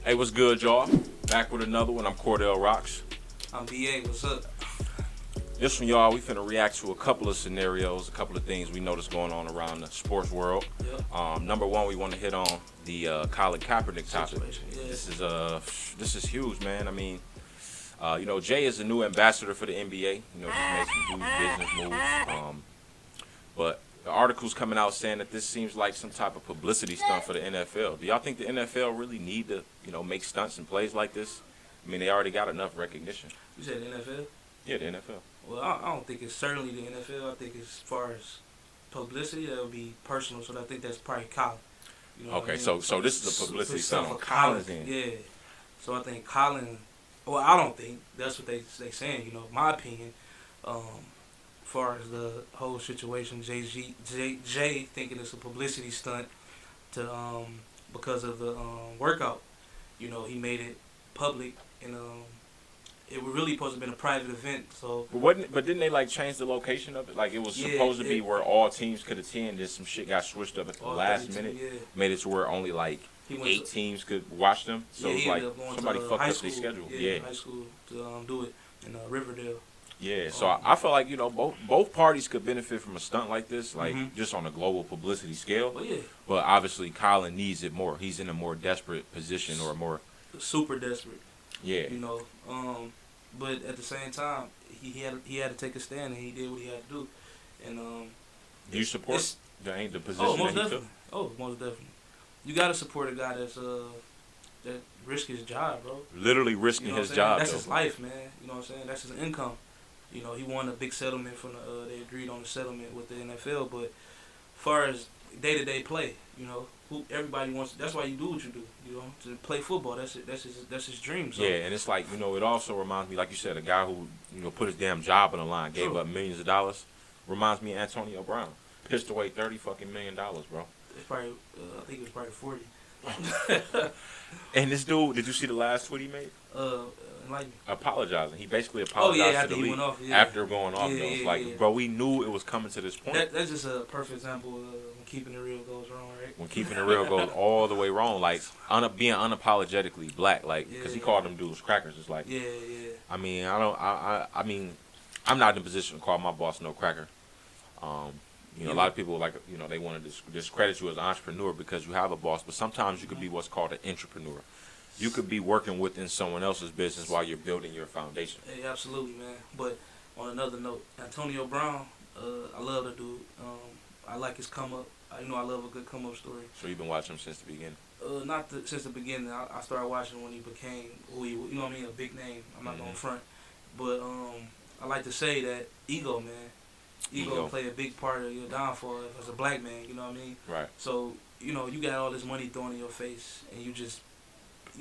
Hey, what's good, y'all? Back with another one. I'm Cordele Rocks. I'm BA. What's up? This one, y'all, we finna react to a couple of scenarios, a couple of things we notice going on around the sports world. Yep. Number one, we want to hit on the Colin Kaepernick topic. Yeah. This is huge, man. I mean, Jay is the new ambassador for the NBA. He's made some huge business moves. But the article's coming out saying that this seems like some type of publicity stunt for the NFL. Do y'all think the NFL really need to, make stunts and plays like this? I mean, they already got enough recognition. You said NFL? Yeah, the NFL. Well, I don't think it's certainly the NFL. I think as far as publicity, that would be personal. So I think that's probably Colin. Okay, so this is a publicity stunt on Colin. Colin's end. Yeah. So I think Colin. Well, I don't think that's what they saying. My opinion. As far as the whole situation, Jay thinking it's a publicity stunt to because of the workout. He made it public and it was really supposed to have been a private event. So, but didn't they change the location of it? Like it was supposed to be where all teams could attend. Then some shit got switched up at the last minute. Yeah. Made it to where only 8 teams could watch them. So yeah, it's like somebody fucked up their schedule. Yeah, high school to do it in Riverdale. Yeah, so I feel like both parties could benefit from a stunt like this, just on a global publicity scale. But yeah, but obviously Colin needs it more. He's in a more desperate position or more super desperate. Yeah. But at the same time, he had to take a stand and he did what he had to do. And do you support the position? Oh, most that he definitely. took? Oh, most definitely. You gotta support a guy that's that risk his job, bro. Literally risking his job. That's his life, man. You know what I'm saying? That's his income. He won a big settlement from they agreed on the settlement with the NFL. But as far as day-to-day play, everybody wants. That's why you do what you do. To play football. That's it. That's his dream. So. Yeah, and it's like it also reminds me, like you said, a guy who put his damn job on the line, gave up millions of dollars. Reminds me of Antonio Brown. Pissed away $30 million, bro. It's probably I think it was probably 40. And this dude, did you see the last tweet he made? Apologizing. He basically apologized to the league after going off. It's bro, we knew it was coming to this point. That's just a perfect example of when keeping it real goes wrong, right? When keeping it real goes all the way wrong, being unapologetically black, because he called them dudes crackers. It's like, yeah. I mean, I'm not in a position to call my boss no cracker. A lot of people they want to discredit you as an entrepreneur because you have a boss, but sometimes you could be what's called an entrepreneur. You could be working within someone else's business while you're building your foundation. Hey, absolutely, man. But on another note, Antonio Brown, I love the dude. I like his come up. I love a good come up story. So you've been watching him since the beginning? Since the beginning. I started watching when he became a big name. I'm not going front, but I like to say that ego, man. Ego play a big part of your downfall as a black man. You know what I mean? Right. So you got all this money thrown in your face, and you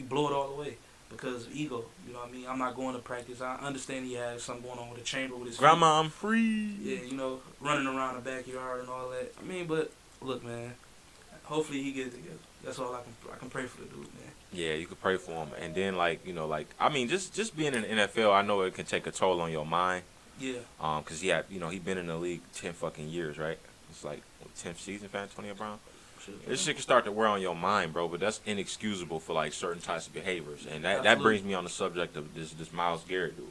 blow it all away because of ego. You know what I mean? I'm not going to practice. I understand he has something going on with the chamber with his grandma, I'm free. Yeah, running around the backyard and all that. I mean, but look, man. Hopefully he gets it together. That's all I can pray for the dude, man. Yeah, you could pray for him, and then just being in the NFL, I know it can take a toll on your mind. Yeah. Cause he been in the league 10 fucking years, right? It's like 10th season for Antonio Brown. This shit can start to wear on your mind, bro, but that's inexcusable for certain types of behaviors, and that brings me on the subject of this Myles Garrett dude.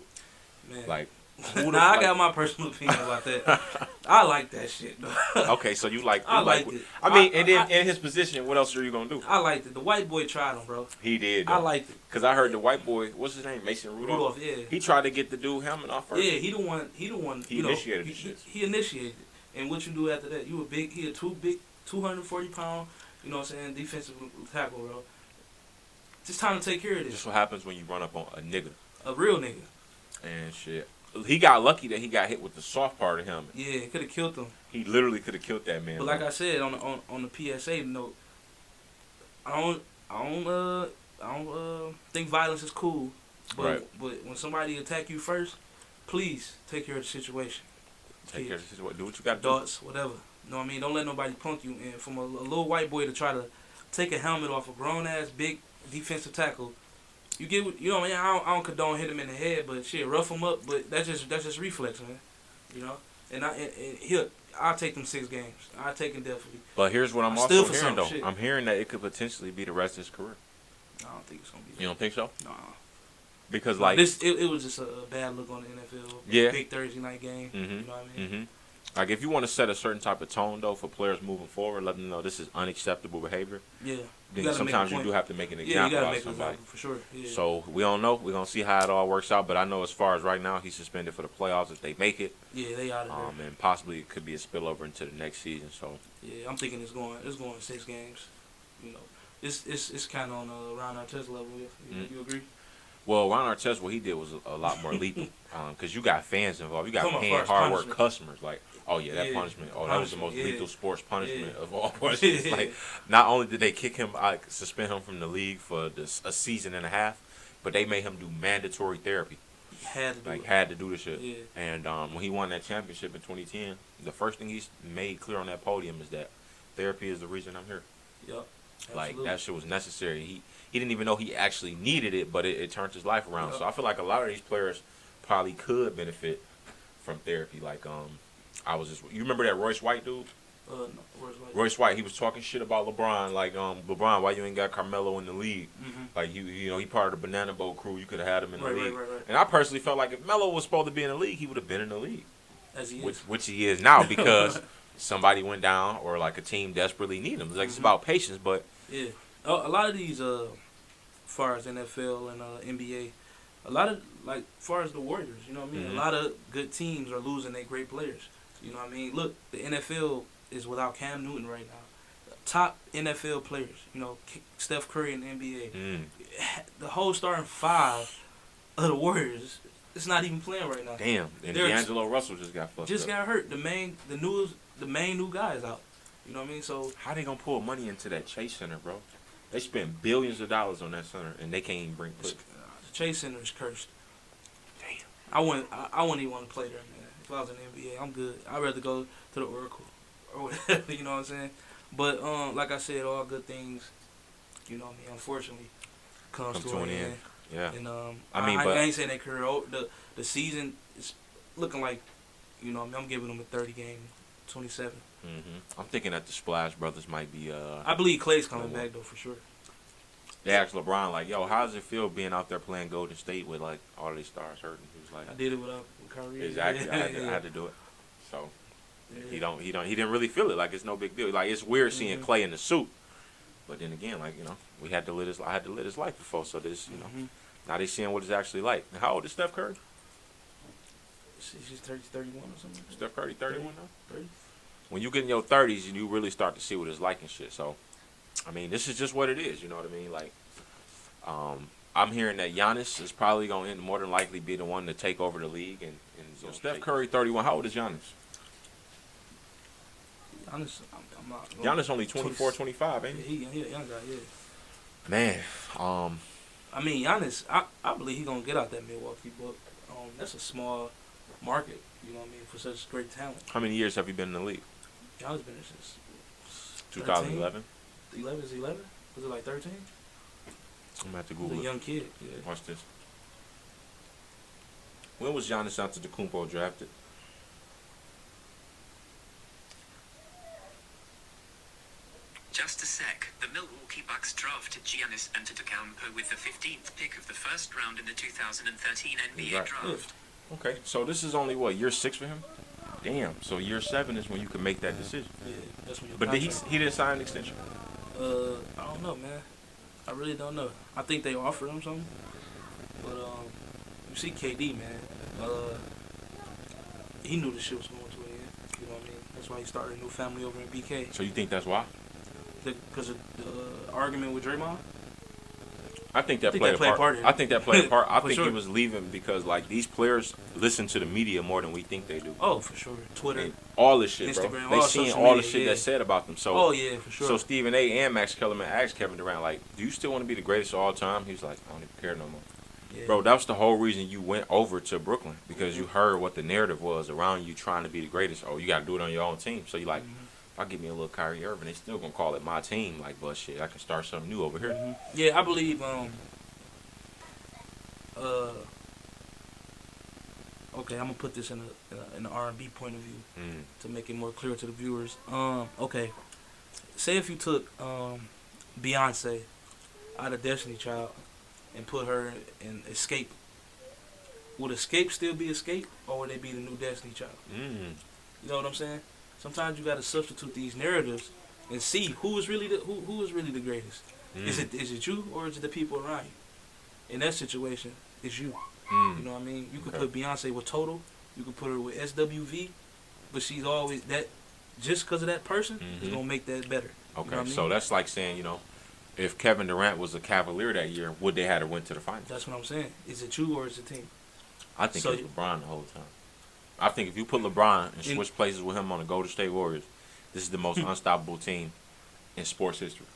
Man. I got my personal opinion about that. I like that shit, though. Okay, so you like? I liked it. I mean, and then in his position, what else are you gonna do? I liked it. The white boy tried him, bro. He did. Though. I liked it. Cause I heard the white boy, what's his name, Mason Rudolph. Yeah. He tried to get the dude helmet off first. Yeah, he the one. He initiated the shit. He initiated it. And what you do after that? You a big. He a 240 pound. You know what I'm saying? Defensive tackle, bro. It's time to take care of this. This is what happens when you run up on a nigga. A real nigga. And shit. He got lucky that he got hit with the soft part of him. Yeah, it could have killed him. He literally could have killed that man. But like I said on the PSA note, I don't think violence is cool. But when somebody attack you first, please take care of the situation. Take care of the situation. Do what you got to do. Adults, whatever. You know what I mean? Don't let nobody punk you. And from a little white boy to try to take a helmet off a grown ass big defensive tackle. You get, what I mean? I don't condone hit him in the head, but shit, rough him up. But that's just reflex, man. And I'll take them 6 games. I'll take him definitely. But here's what I'm also hearing though. I'm hearing that it could potentially be the rest of his career. I don't think it's gonna be that. You don't think so? Nah. Because Like like it was just a bad look on the NFL. Yeah. Big Thursday night game. You know what I mean? Like if you want to set a certain type of tone though for players moving forward, let them know this is unacceptable behavior. Yeah. Then sometimes you do have to make an example out of somebody. For sure. Yeah. So we don't know. We're gonna see how it all works out. But I know as far as right now, he's suspended for the playoffs if they make it. Yeah, they out of there. And possibly it could be a spillover into the next season. So yeah, I'm thinking it's going 6 games. You know, it's kind of on Ron Artest level. You agree? Well, Ron Artest, what he did was a lot more lethal because you got fans involved. You got Come on, paying first hard work punishment. customers. Like, oh yeah, that Yeah. punishment. Oh, that was the most Punishment, lethal sports punishment Yeah. of all punishments. Like, not only did they kick him, suspend him from the league for a season and a half, but they made him do mandatory therapy. He had to do it. Had to do the shit. Yeah. And when he won that championship in 2010, the first thing he made clear on that podium is that therapy is the reason I'm here. Yep. Like Absolutely. that shit was necessary. He didn't even know he actually needed it, but it turned his life around. Yep. So I feel like a lot of these players probably could benefit from therapy. Like you remember that Royce White dude? No, where's like, Royce White, he was talking shit about LeBron. Like LeBron, why you ain't got Carmelo in the league? Mhm. Like he part of the Banana Boat crew. You could have had him in the league. Right. And I personally felt like if Melo was supposed to be in the league, he would have been in the league, As he is. which he is now because somebody went down or like a team desperately need him. It's like it's about patience, but Yeah. A lot of these, as far as NFL and NBA, a lot of, like, as far as the Warriors, you know what I mean? Mhm. A lot of good teams are losing their great players. You know what I mean? Look, the NFL is without Cam Newton right now. Top NFL players, you know, Steph Curry in the NBA. The whole starting 5 of the Warriors, it's not even playing right now. damn. And They're- D'Angelo Russell just got fucked Just up. got hurt. The main new guy is out. You know what I mean? So How they gonna pull money into that Chase Center, bro? They spend billions of dollars on that center, and they can't even bring the put. Chase Center is cursed. Damn. I wouldn't even want to play there, man. If I was in the NBA, I'm good. I'd rather go to the Oracle or whatever. You know what I'm saying? But like I said, all good things, you know what I mean, unfortunately, comes Come to to an an end. end. Yeah. And I mean, I but- ain't saying their career over. The season is looking like, you know what I mean, I'm giving them a 30 game, 27. I'm thinking that the Splash Brothers might be. I believe Clay's coming back though for sure. They asked LeBron like, "Yo, how does it feel being out there playing Golden State with like all these stars hurting?" He was like, I did it with Kyrie. "Exactly, I Yeah. had to do it." So Yeah. he didn't really feel it. Like it's no big deal. Like it's weird seeing Mhm. Clay in the suit, but then again, like I had to live his life before. So this, Mhm. now they seeing what it's actually like. And how old is Steph Curry? She's 31 or something. Steph Curry 31 now. 30. When you get in your 30s, you really start to see what it's like and shit. So, I mean, this is just what it is. You know what I mean? Like, I'm hearing that Giannis is probably going to more than likely be the one to take over the league. And Steph Curry 31. How old is Giannis? Honestly, I'm not. Giannis only 24, 25, ain't he? He a young guy, yeah. Man, I mean, Giannis, I believe he's gonna get out that Milwaukee, but that's a small market. You know what I mean, for such great talent. how many years have you been in the league? Giannis been there since 2011. 11 is 11. Was it like 13? I'm gonna have to He was Google a it. young kid. Yeah. Watch this. When was Giannis Antetokounmpo drafted? Just a sec. The Milwaukee Bucks drafted Giannis Antetokounmpo with the 15th pick of the first round in the 2013 NBA Right. draft. Okay, so this is only what, year 6 for him? Damn. So year 7 is when you can make that decision. Yeah, that's when your But contract. he didn't sign an extension. I don't know, man. I really don't know. I think they offered him something, but you see KD, man. He knew the shit was going to an end. You know what I mean? That's why he started a new family over in BK. So you think that's why? Because of the argument with Draymond. I think that think played that a played part. a part in it. I think that played a part. I For think he sure. was leaving because like these players listen to the media more than we think they do. Oh, for sure. Twitter. And all this shit, bro. Instagram, They all seeing social all the media, shit yeah. that's said about them. So Oh, yeah, for sure. So Stephen A. and Max Kellerman asked Kevin Durant, like, do you still want to be the greatest of all time? He was like, I don't even care no more. Yeah. Bro, that was the whole reason you went over to Brooklyn because you heard what the narrative was around you trying to be the greatest. Oh, you got to do it on your own team. So you like, if I give me a little Kyrie Irving, they still gonna call it my team. Like, but shit, I can start something new over here. Yeah, I believe. Okay, I'm gonna put this in an R&B point of view to make it more clear to the viewers. Okay, say if you took Beyonce out of Destiny Child and put her in Escape, would Escape still be Escape, or would they be the new Destiny Child? You know what I'm saying? Sometimes you got to substitute these narratives and see who is really the greatest. Is it you, or is it the people around you? In that situation, it's you. You know what I mean? You could put Beyonce with Total. You could put her with SWV. But she's always that. Just because of that person is gonna make that better. Okay, you know what I mean? so that's like saying, you know, if Kevin Durant was a Cavalier that year, would they have went to the finals? That's what I'm saying. Is it you or is it the team? I think So- it's LeBron the whole time. I think if you put LeBron and switch places with him on the Golden State Warriors, this is the most unstoppable team in sports history.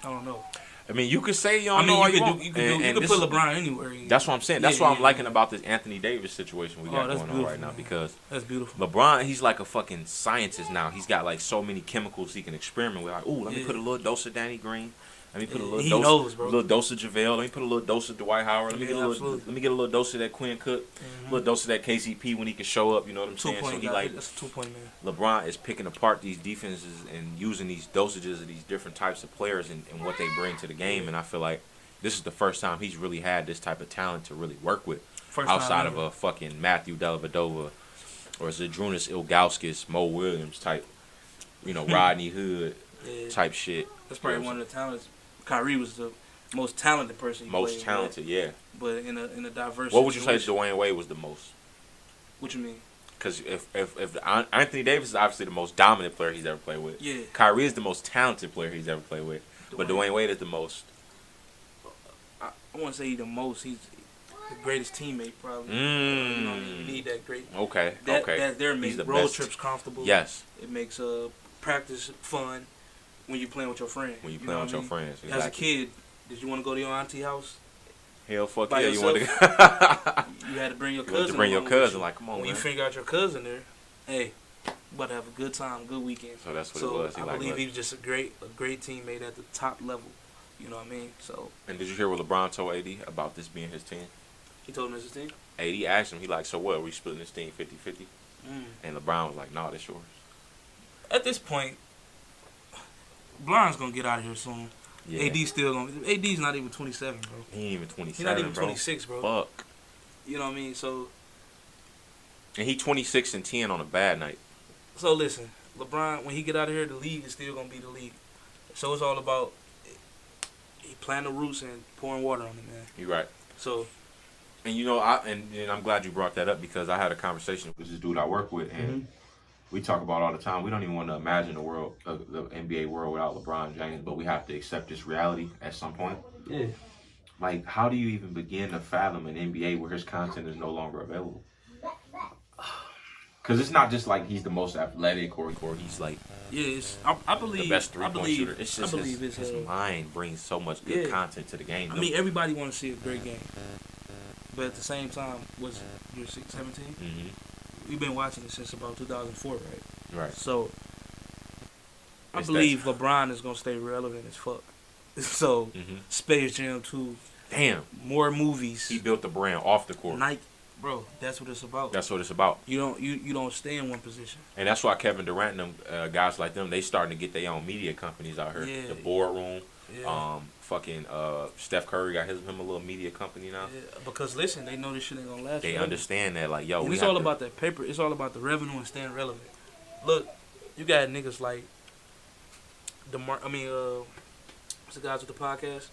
I don't know. I mean, you could say you don't I mean, know all you want. could And put this- LeBron anywhere. That's what I'm saying. That's Yeah, what I'm yeah, liking yeah. about this Anthony Davis situation we got that's going on right beautiful, now, man. because That's beautiful. LeBron, he's like a fucking scientist now. He's got like so many chemicals he can experiment with. Like, ooh, let me put a little dose of Danny Green. Let me put a little He dose, knows, bro. little dose of JaVale. Let me put a little dose of Dwight Howard. Let me get a little, absolutely. let me get a little dose of that Quinn Cook. A little dose of that KCP when he can show up. You know what I'm 2 saying? So point he guy. like That's a 2 point man. LeBron is picking apart these defenses and using these dosages of these different types of players and what they bring to the game. And I feel like this is the first time he's really had this type of talent to really work with, First time outside of ever. a fucking Matthew Dellavedova or Zadrunas Ilgauskas, Mo Williams type, you know, Rodney Hood Yeah. type shit. That's probably one of the talents. Kyrie was the most talented person. He played Most with, talented, yeah. but in a diverse. What would you say situation. Dwayne Wade was the most? What you mean? Because if Anthony Davis is obviously the most dominant player he's ever played with. Yeah. Kyrie is the most talented player he's ever played with. But Dwayne Wade is the most. I want to say the most. He's the greatest teammate, probably. You know what I mean? You need that great. Okay. That, okay. That there He's makes the road best. trips comfortable. Yes. It makes practice fun when you playing with your friends. When you know playing what with I your mean? friends. As a Exactly. kid, did you want to go to your auntie house? Hell, fuck By yeah. You want to yourself? You had to bring your You want cousin. to bring your along with cousin. you. Like, come on, When man. you figure out your cousin there, hey, you about to have a good time, good weekend. So that's what So it was. He I like, believe look. he was just a great teammate at the top level. You know what I mean? So And did you hear what LeBron told AD about this being his team? he told him this is his team. AD asked him, he like, so what? Are we splitting this team 50-50? And LeBron was like, nah, that's yours. At this point, Blonde's gonna get out of here soon. Yeah. AD's still gonna. AD's not even 27, bro. He ain't even 27, He's not even bro. 26, bro. Fuck. You know what I mean? So And he 26-10 on a bad night. listen, LeBron, when he get out of here, the league is still gonna be the league. So it's all about he planting the roots and pouring water on it, man. You right. So And you know, and I'm glad you brought that up, because I had a conversation with this dude I work with, and we talk about all the time. We don't even want to imagine the world, the NBA world without LeBron James, but we have to accept this reality at some point. yeah, Like, how do you even begin to fathom an NBA where his content is no longer available? Because it's not just like he's the most athletic or he's like it's, I believe the best I three-point believe, shooter. It's just I believe his it's mind brings so much good Yeah. content to the game. I mean, everybody want to see a great game, but at the same time, was you're 17? We've been watching it since about 2004, right? Right. So I It's believe LeBron is gonna stay relevant as fuck. So Space Jam 2, Damn. more movies, He built the brand off the court. Nike, bro. That's what it's about. That's what it's about. You don't stay in one position. And that's why Kevin Durant and them guys like them, they starting to get their own media companies out here. Yeah. The Boardroom. Yeah. Steph Curry got him a little media company now. Yeah, because listen, they know this shit ain't gonna last. They forever. understand that, like, yo, And we it's have all to- about that paper. It's all about the revenue and staying relevant. Look, you got niggas like what's the guys with the podcast?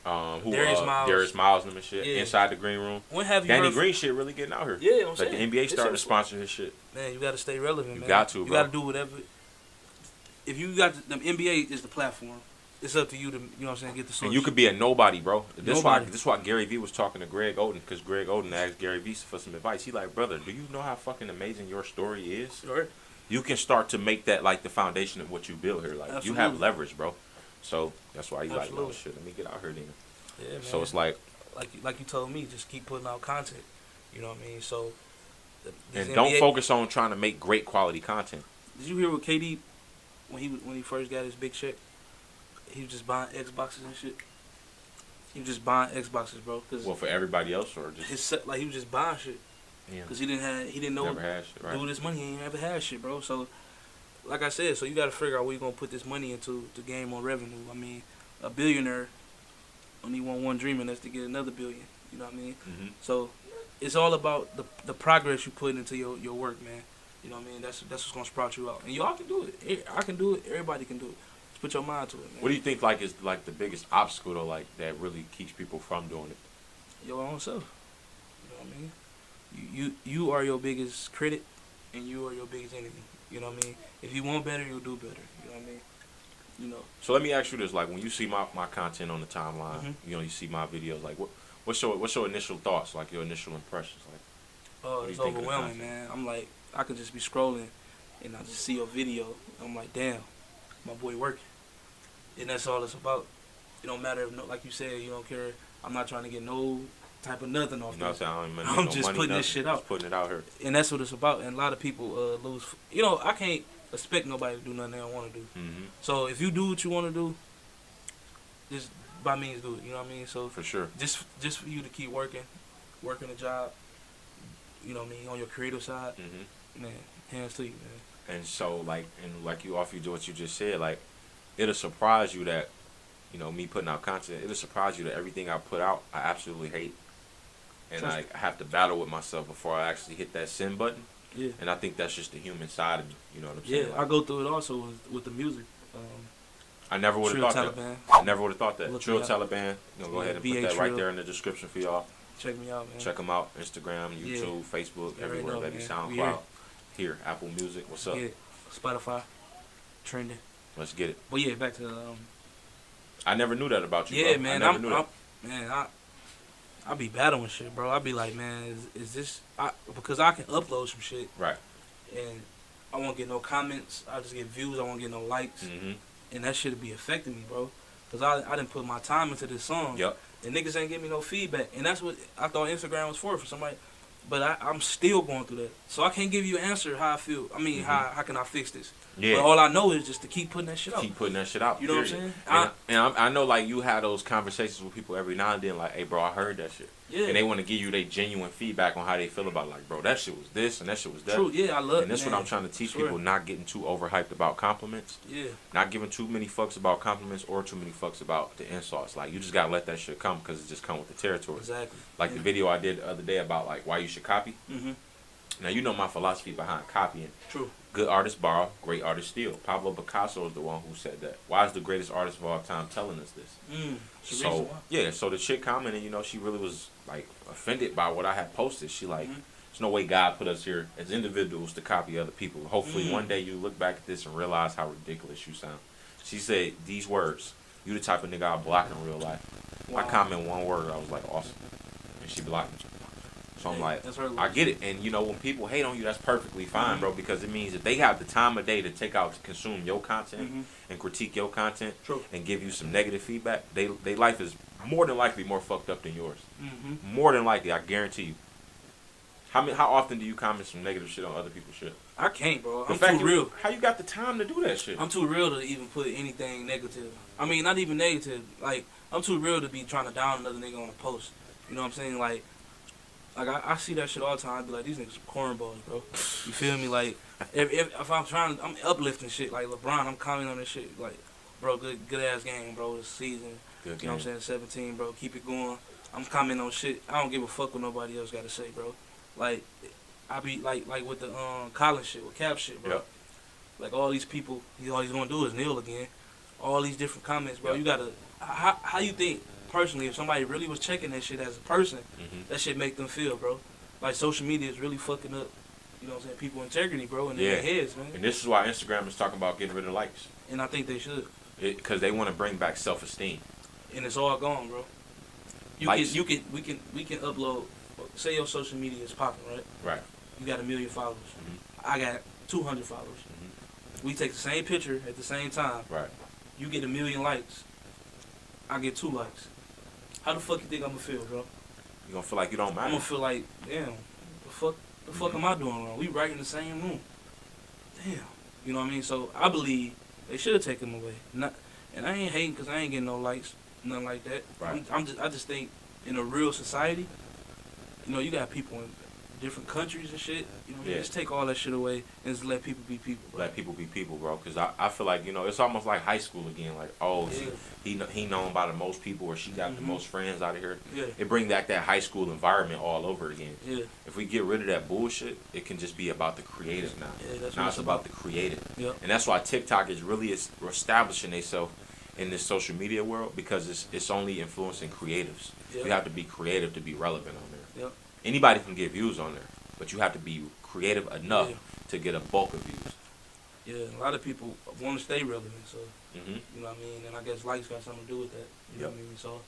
Darius Miles. Darius Miles and them and shit. Yeah. Inside the green room. When have you Danny heard Green shit really getting out here. Yeah, I'm Like saying. the NBA It's starting to so- sponsor his shit. Man, you got to stay relevant, You man. got to, You bro. got to do whatever. If you got the NBA is the platform. It's up to you to, you know what I'm saying, get the source. And you could be a nobody, bro. This Nobody. why Gary Vee was talking to Greg Oden, because Greg Oden asked Gary Vee for some advice. He like, brother, do you know how fucking amazing your story is? Right. You can start to make that like the foundation of what you build here. Like you have Absolutely. leverage, bro. So that's why you like, oh Absolutely. shit, let me get out here then. Yeah, man. So it's like, like you told me, just keep putting out content. You know what I mean? So. this and don't NBA focus on trying to make great quality content. Did you hear what KD when he first got his big check? He was just buying Xboxes and shit. He was just buying Xboxes, bro. Cause Well, for everybody else or just his set, like he was just buying shit. yeah. Cause he didn't know Never had shit, right? do this money. He ain't never had shit, bro. So like I said, so you got to figure out where you're gonna put this money into to gain more revenue. I mean, a billionaire only want one dream, and that's to get another billion. You know what I mean? Mm-hmm. So it's all about the progress you put into your work, man. You know what I mean? That's what's gonna sprout you out, and y'all can do it. I can do it. Everybody can do it. Just put your mind to it, man. What do you think like is like the biggest obstacle though, like that really keeps people from doing it? Your own self. You know what I mean? You are your biggest critic, and you are your biggest enemy. You know what I mean? If you want better, you'll do better. You know what I mean? You know. So let me ask you this: like when you see my content on the timeline, Mhm. you know, you see my videos, like what's your initial thoughts, like your initial impressions, like? Oh, What do it's you think of the overwhelming, content? man. I'm like, I could just be scrolling, and I just see your video. I'm like, damn, my boy working, and that's all it's about. It don't matter if, like you said, you don't care. I'm not trying to get no type of nothing off You know what this, I'm saying? I'm just putting this shit out. Just putting it out here. and that's what it's about. And a lot of people lose. You know, I can't expect nobody to do nothing they don't want to do. Mm-hmm. So if you do what you want to do, just by means do it. You know what I mean? So For sure. just for you to keep working a job. You know what I mean? On your creative side, Mm-hmm. man, hands to you, man. And so like you do what you just said, like it'll surprise you that, you know, me putting out content, it'll surprise you that everything I put out I absolutely hate. And Trust I have to battle with myself before I actually hit that send button. Yeah. And I think that's just the human side of me. You know what I'm Yeah, saying? I go through it also with the music. I never would Trill have thought Taliban. that. I never would have thought that. Look Trill me up. Taliban. You know, go Yeah, ahead and BA put that right Trill. there in the description for y'all. Check me out, man. Check them out. Instagram, YouTube, Facebook, You already everywhere. know, Baby man. SoundCloud. We here. Here, Apple Music. What's up? Yeah, Spotify, trending. Let's get it. But yeah, back to I never knew that about you, yeah, bro. man. I never knew that. I be battling shit, bro. I be like, man, is this because I can upload some shit Right. and I won't get no comments. I just get views. I won't get no likes, Mm-hmm. and that shit be affecting me, bro. Cause I didn't put my time into this song. Yep. And niggas ain't give me no feedback. And that's what I thought Instagram was for somebody. But I'm still going through that. So I can't give you an answer how I feel. I mean, how can I fix this? Yeah. But all I know is just to keep putting that shit out. Keep putting that shit out. You know what I'm period. saying? I know, like, you have those conversations with people every now and then, like, hey, bro, I heard that shit. Yeah. And they want to give you their genuine feedback on how they feel about it. Like, bro, that shit was this and that shit was that. True, yeah, I love it. And that's what I'm trying to teach people, not getting too overhyped about compliments. Yeah. Not giving too many fucks about compliments or too many fucks about the insults. Like, you just got to let that shit come because it just come with the territory. Exactly. Like the video I did the other day about, like, why you should copy. Mm-hmm. Now, you know my philosophy behind copying. True. Good artists borrow, great artists steal. Pablo Picasso is the one who said that. Why is the greatest artist of all time telling us this? So, yeah, so the chick commented, you know, she really was, like, offended by what I had posted. She, like, there's no way God put us here as individuals to copy other people. Hopefully one day you look back at this and realize how ridiculous you sound. She said these words, you the type of nigga I block in real life. Wow. I comment one word, I was like, awesome. And she blocked me. So I'm like, That's her I get it. And, you know, when people hate on you, that's perfectly fine, bro, because it means that they have the time of day to take out to consume your content and critique your content and give you some negative feedback. They life is more than likely more fucked up than yours. More than likely, I guarantee you. How often do you comment some negative shit on other people's shit? I can't, bro. The I'm fact too real. How you got the time to do that shit? I'm too real to even put anything negative. I mean, not even negative. Like, I'm too real to be trying to down another nigga on a post. You know what I'm saying? Like I see that shit all the time. I be like, these niggas some cornballs, bro. You feel me? Like, if I'm uplifting shit. Like LeBron, I'm commenting on this shit. Like, bro, good ass game, bro. This season. Good game. You know what I'm saying? 17, bro. Keep it going. I'm commenting on shit. I don't give a fuck what nobody else got to say, bro. Like, I be like with the Colin shit, with Cap shit, bro. Yep. Like all these people, all he's gonna do is kneel again. All these different comments, bro. You gotta. How you think personally, if somebody really was checking that shit as a person, that shit make them feel, bro. Like social media is really fucking up. You know what I'm saying? People integrity, bro, in their heads, man. And this is why Instagram is talking about getting rid of likes. And I think they should. Because they want to bring back self-esteem. And it's all gone, bro. We can upload. Say your social media is popping, right? Right. You got 1 million followers. I got 200 followers. We take the same picture at the same time. Right. You get 1 million likes. I get 2 likes. How the fuck you think I'm gonna feel, bro? You gonna feel like you don't matter. I'm gonna feel like, damn, the fuck am I doing wrong? We right in the same room. Damn. You know what I mean? So I believe they should have taken them away. And I ain't hating because I ain't getting no likes, nothing like that. Right. I just think in a real society, you know, you got people different countries and shit. You know what I mean? Yeah. Just take all that shit away and just let people be people, bro. Let people be people, bro. Because I feel like, you know, it's almost like high school again. Like, oh, Yeah. he known by the most people, or she got the Mhm. most friends out of here. Yeah. It bring back that high school environment all over again. Yeah. If we get rid of that bullshit, it can just be about the creative now. Yeah, that's Now what it's about the creative. Yep. And that's why TikTok is really establishing itself in this social media world, because it's only influencing creatives. Yep. You have to be creative to be relevant on there. Yep. Anybody can get views on there, but you have to be creative enough Yeah. to get a bulk of views. Yeah, a lot of people want to stay relevant, so Hmm you know what I mean. And I guess likes got something to do with that. You know Yep. what I mean. So,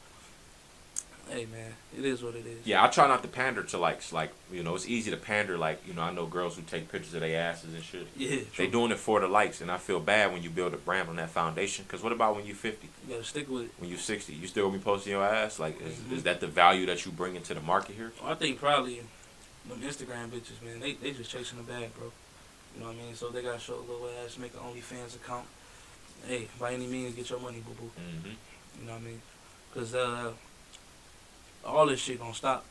hey man, it is what it is. Yeah, I try not to pander to likes. Like, you know, it's easy to pander. Like, you know, I know girls who take pictures of their asses and shit. Yeah. They True. doing it for the likes, and I feel bad when you build a brand on that foundation. Because what about when you 50? You gotta stick with it. When you 60? You still be posting your ass? Like, Mhm. is that the value that you bring into the market here? I think probably them Instagram bitches, man, they just chasing the bag, bro. You know what I mean? So they gotta show a little ass, make an OnlyFans account. Hey, by any means, get your money, boo boo. Hmm You know what I mean? Because all this shit gonna stop.